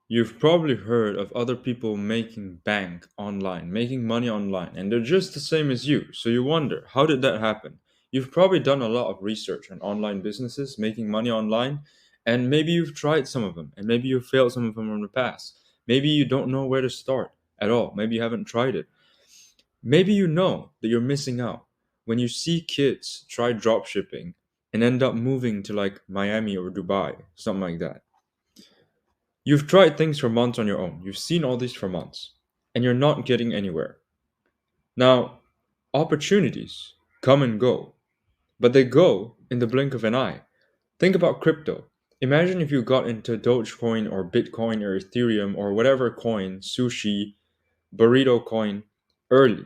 You've probably heard of other people making bank online, making money online, and they're just the same as you. So you wonder, how did that happen? You've probably done a lot of research on online businesses, making money online, and maybe you've tried some of them, and maybe you've failed some of them in the past. Maybe you don't know where to start at all. Maybe you haven't tried it. Maybe you know that you're missing out when you see kids try drop shipping and end up moving to like Miami or Dubai, something like that. You've tried things for months on your own. You've seen all these for months, and you're not getting anywhere. Now, opportunities come and go, but they go in the blink of an eye. Think about crypto. Imagine if you got into Dogecoin or Bitcoin or Ethereum or whatever coin, sushi, burrito coin, early.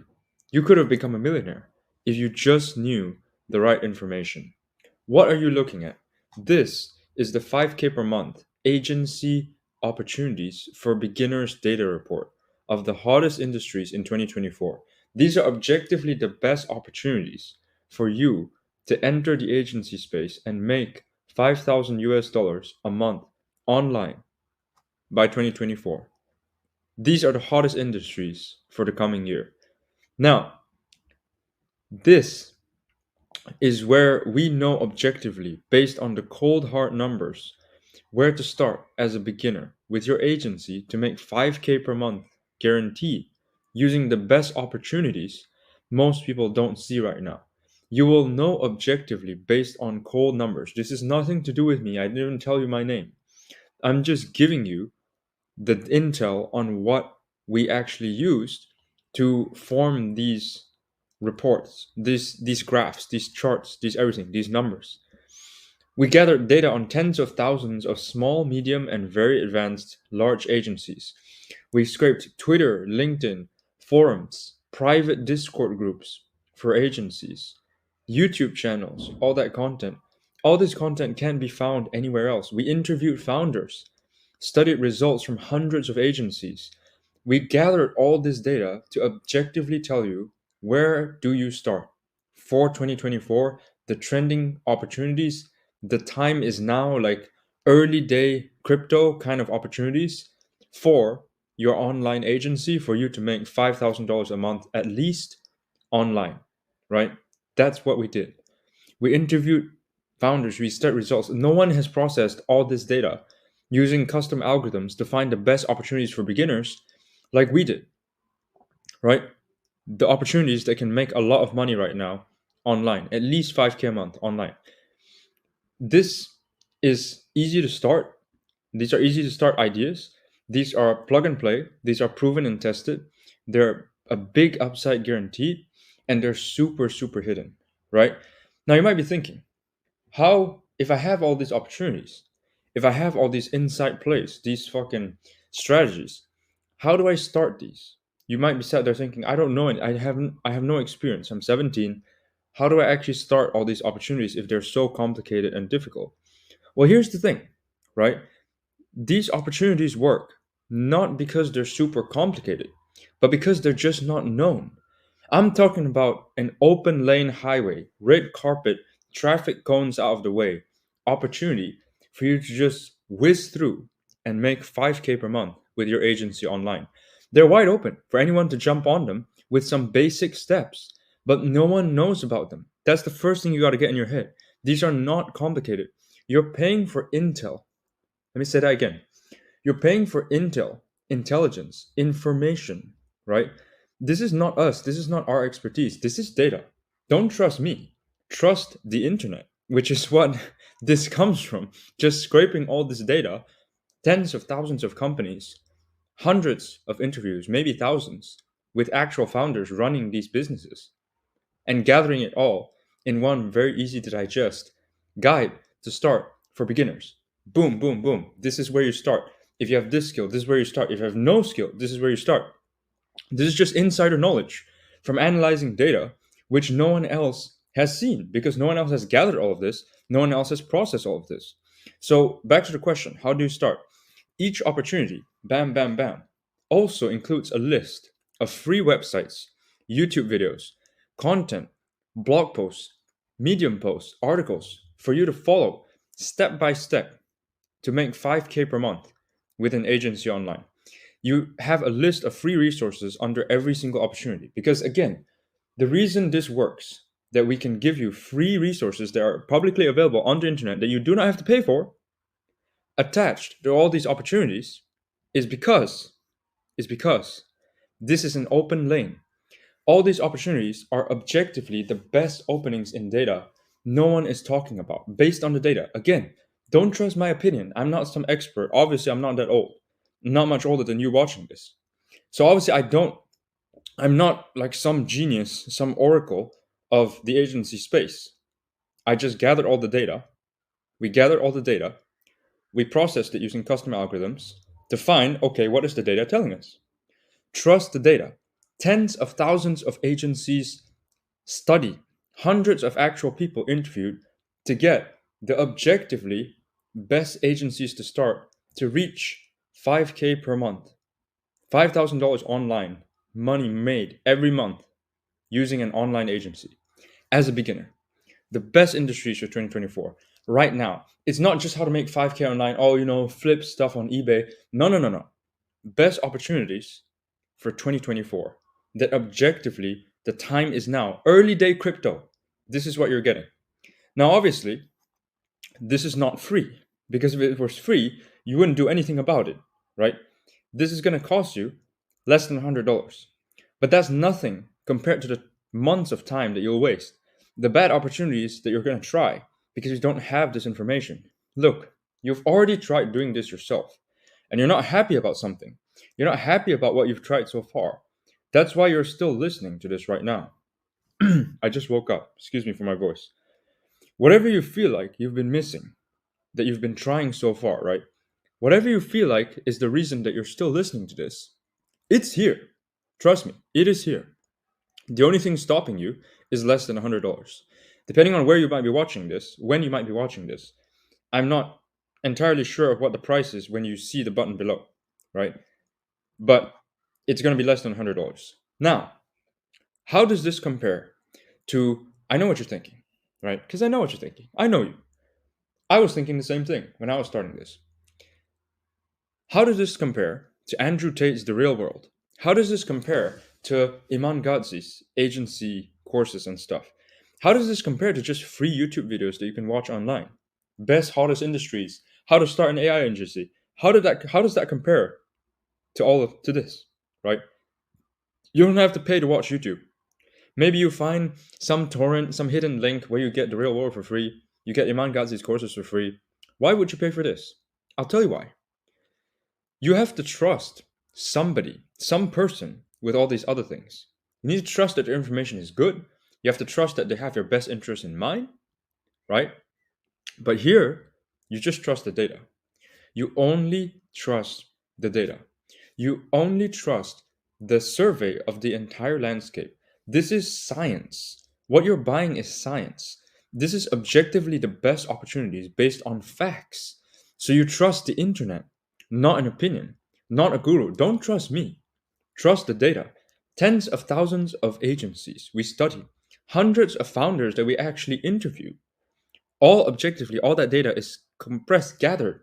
You could have become a millionaire if you just knew the right information. What are you looking at? This is the 5K per month agency opportunities for beginners data report of the hottest industries in 2024. These are objectively the best opportunities for you to enter the agency space and make 5,000 US dollars a month online by 2024. These are the hottest industries for the coming year. Now, this is where we know objectively, based on the cold hard numbers, where to start as a beginner with your agency to make 5K per month guaranteed using the best opportunities most people don't see right now. You will know objectively based on cold numbers. This is nothing to do with me. I didn't even tell you my name. I'm just giving you the intel on what we actually used to form these reports, these graphs, these charts, these everything, these numbers. We gathered data on tens of thousands of small, medium, and very advanced large agencies. We scraped Twitter, LinkedIn, forums, private Discord groups for agencies, YouTube channels, all that content. All this content can't be found anywhere else. We interviewed founders, studied results from hundreds of agencies. We gathered all this data to objectively tell you, where do you start for 2024, the trending opportunities. The time is now, like early day crypto kind of opportunities for your online agency, for you to make $5,000 a month at least online, right? That's what we did. We interviewed founders, we studied results. No one has processed all this data using custom algorithms to find the best opportunities for beginners like we did, right? The opportunities that can make a lot of money right now online, at least 5K a month online. This is easy to start. These are easy to start ideas. These are plug and play. These are proven and tested. They're a big upside guaranteed, and they're super, super hidden, right? Now you might be thinking, how, if I have all these opportunities, if I have all these inside plays, these fucking strategies, how do I start these? You might be sat there thinking, I don't know it. I have no experience. I'm 17. How do I actually start all these opportunities if they're so complicated and difficult? Well, here's the thing, right? These opportunities work not because they're super complicated, but because they're just not known. I'm talking about an open lane highway, red carpet, traffic cones out of the way, opportunity for you to just whiz through and make 5K per month with your agency online. They're wide open for anyone to jump on them with some basic steps, but no one knows about them. That's the first thing you got to get in your head. These are not complicated. You're paying for intel. Let me say that again. You're paying for intel, intelligence, information, right? This is not us. This is not our expertise. This is data. Don't trust me. Trust the internet, which is what this comes from. Just scraping all this data, tens of thousands of companies, hundreds of interviews, maybe thousands, with actual founders running these businesses, and gathering it all in one very easy to digest guide to start for beginners. Boom, boom, boom. This is where you start. If you have this skill, this is where you start. If you have no skill, this is where you start. This is just insider knowledge from analyzing data, which no one else has seen because no one else has gathered all of this. No one else has processed all of this. So, back to the question, how do you start? Each opportunity, bam, bam, bam, also includes a list of free websites, YouTube videos, content, blog posts, Medium posts, articles for you to follow step by step to make 5K per month with an agency online. You have a list of free resources under every single opportunity. Because again, the reason this works, that we can give you free resources that are publicly available on the internet that you do not have to pay for, attached to all these opportunities, is because this is an open lane. All these opportunities are objectively the best openings in data no one is talking about based on the data. Again, don't trust my opinion. I'm not some expert. Obviously, I'm not that old. Not much older than you watching this. So obviously I'm not like some genius, some oracle of the agency space. I just gathered all the data. We gathered all the data. We processed it using custom algorithms to find, okay, what is the data telling us? Trust the data. Tens of thousands of agencies study, hundreds of actual people interviewed to get the objectively best agencies to start to reach 5K per month, $5,000 online, money made every month using an online agency as a beginner. The best industries for 2024 right now. It's not just how to make 5K online, flip stuff on eBay. No. Best opportunities for 2024 that objectively the time is now. Early day crypto. This is what you're getting. Now, obviously, this is not free because if it was free, you wouldn't do anything about it, right? This is going to cost you less than $100. But that's nothing compared to the months of time that you'll waste, the bad opportunities that you're going to try because you don't have this information. Look, you've already tried doing this yourself and you're not happy about something. You're not happy about what you've tried so far. That's why you're still listening to this right now. I just woke up. Excuse me for my voice. Whatever you feel like you've been missing, that you've been trying so far, right? Whatever you feel like is the reason that you're still listening to this. It's here. Trust me, it is here. The only thing stopping you is less than $100. Depending on where you might be watching this, when you might be watching this, I'm not entirely sure of what the price is when you see the button below, right? But it's going to be less than $100. Now, how does this compare to, I know what you're thinking, right? Because I know what you're thinking. I know you. I was thinking the same thing when I was starting this. How does this compare to Andrew Tate's The Real World? How does this compare to Iman Gadzhi's agency courses and stuff? How does this compare to just free YouTube videos that you can watch online? Best, hottest industries, how to start an AI agency. How does that compare to this, right? You don't have to pay to watch YouTube. Maybe you find some torrent, some hidden link where you get The Real World for free. You get Iman Gadzhi's courses for free. Why would you pay for this? I'll tell you why. You have to trust somebody, some person with all these other things. You need to trust that their information is good. You have to trust that they have your best interest in mind, right? But here, you just trust the data. You only trust the data. You only trust the survey of the entire landscape. This is science. What you're buying is science. This is objectively the best opportunities based on facts. So you trust the internet, not an opinion, not a guru. Don't trust me. Trust the data. Tens of thousands of agencies we study, hundreds of founders that we actually interview. All objectively, all that data is compressed, gathered,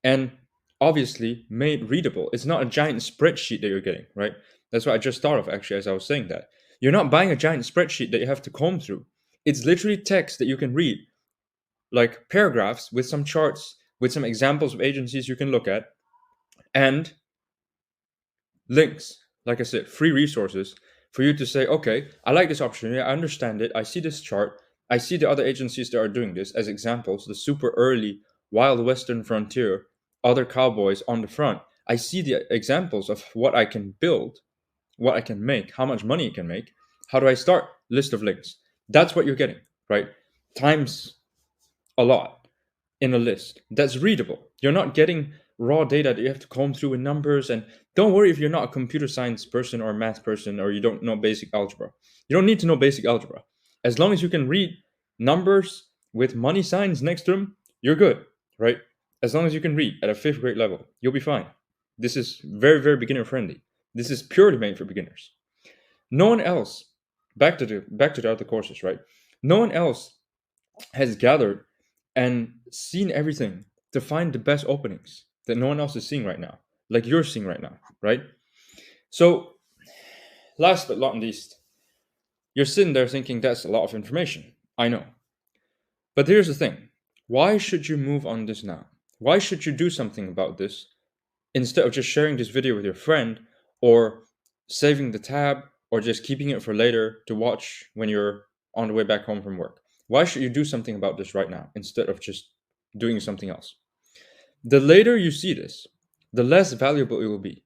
and obviously made readable. It's not a giant spreadsheet that you're getting, right? That's what I just thought of actually as I was saying that. You're not buying a giant spreadsheet that you have to comb through. It's literally text that you can read, like paragraphs with some charts, with some examples of agencies you can look at, and links, like I said, free resources for you to say, okay, I like this opportunity, I understand it, I see this chart, I see the other agencies that are doing this as examples, the super early wild western frontier, other cowboys on the front. I see the examples of what I can build, what I can make, how much money I can make. How do I start? List of links. That's what you're getting, right? Times a lot in a list that's readable. You're not getting raw data that you have to comb through with numbers. And don't worry if you're not a computer science person or a math person or you don't know basic algebra. You don't need to know basic algebra. As long as you can read numbers with money signs next to them, you're good, right? As long as you can read at a 5th grade level, you'll be fine. This is very, very beginner friendly. This is purely made for beginners. No one else, back to the other courses, right? No one else has gathered and seen everything to find the best openings. that no one else is seeing right now, like you're seeing right now, right? So, last but not least, you're sitting there thinking that's a lot of information. I know. But here's the thing, why should you move on this now? Why should you do something about this instead of just sharing this video with your friend or saving the tab or just keeping it for later to watch when you're on the way back home from work? Why should you do something about this right now instead of just doing something else? The later you see this, the less valuable it will be.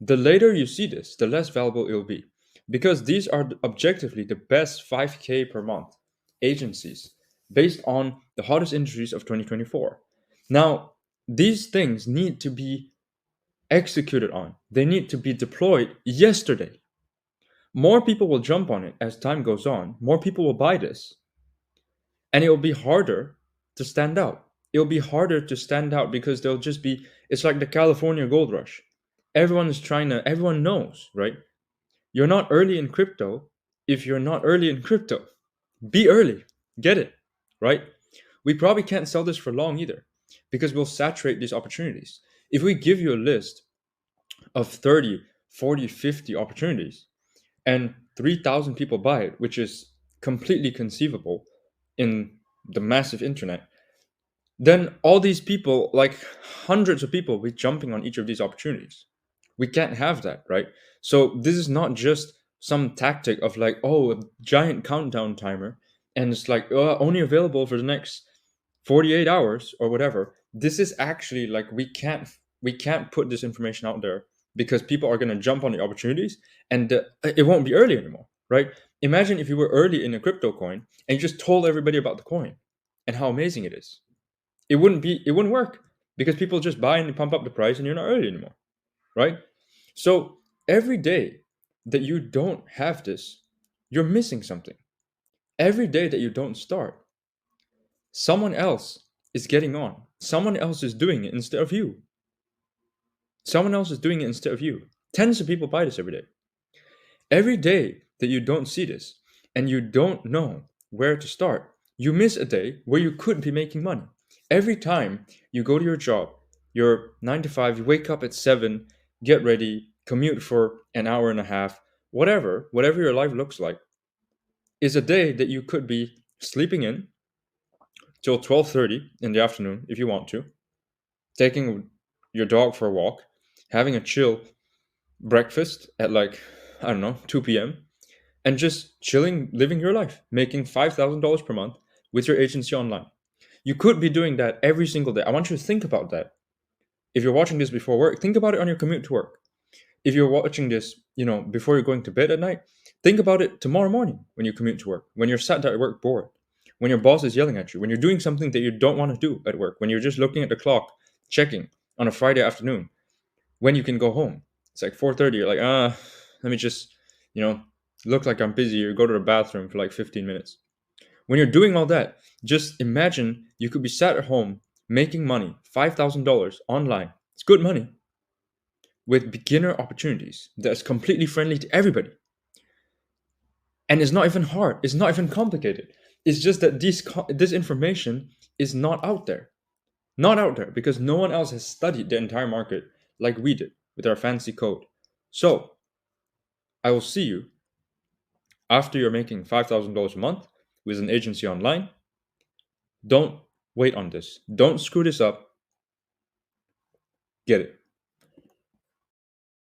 The later you see this, the less valuable it will be. Because these are objectively the best 5K per month agencies based on the hottest industries of 2024. Now, these things need to be executed on, they need to be deployed yesterday. More people will jump on it as time goes on, more people will buy this, and it will be harder to stand out. It'll be harder to stand out because they'll just be, it's like the California gold rush. Everyone knows, right? You're not early in crypto if you're not early in crypto. Be early, get it, right? We probably can't sell this for long either because we'll saturate these opportunities. If we give you a list of 30, 40, 50 opportunities and 3,000 people buy it, which is completely conceivable in the massive internet, then all these people, like hundreds of people, will be jumping on each of these opportunities. We can't have that, right? So this is not just some tactic of like, oh, a giant countdown timer, and it's like only available for the next 48 hours or whatever. This is actually like we can't put this information out there because people are going to jump on the opportunities, and it won't be early anymore, right? Imagine if you were early in a crypto coin and you just told everybody about the coin and how amazing it is. It wouldn't work because people just buy and pump up the price and you're not early anymore, right? So every day that you don't have this, you're missing something. Every day that you don't start, someone else is getting on. Someone else is doing it instead of you. Someone else is doing it instead of you. Tens of people buy this every day. Every day that you don't see this and you don't know where to start, you miss a day where you could be making money. Every time you go to your job, your 9 to 5, you wake up at 7, get ready, commute for an hour and a half, whatever your life looks like, is a day that you could be sleeping in till 12:30 in the afternoon if you want to, taking your dog for a walk, having a chill breakfast at like, I don't know, 2 p.m., and just chilling, living your life, making $5,000 per month with your agency online. You could be doing that every single day. I want you to think about that. If you're watching this before work, think about it on your commute to work. If you're watching this, before you're going to bed at night, think about it tomorrow morning when you commute to work, when you're sat at work bored, when your boss is yelling at you, when you're doing something that you don't want to do at work, when you're just looking at the clock, checking on a Friday afternoon, when you can go home. It's like 4:30, you're like, let me just, look like I'm busy or go to the bathroom for like 15 minutes. When you're doing all that, just imagine you could be sat at home making money, $5,000 online. It's good money with beginner opportunities that's completely friendly to everybody. And it's not even hard. It's not even complicated. It's just that this information is not out there. Not out there because no one else has studied the entire market like we did with our fancy code. So, I will see you after you're making $5,000 a month with an agency online. Don't wait on this. Don't screw this up. Get it.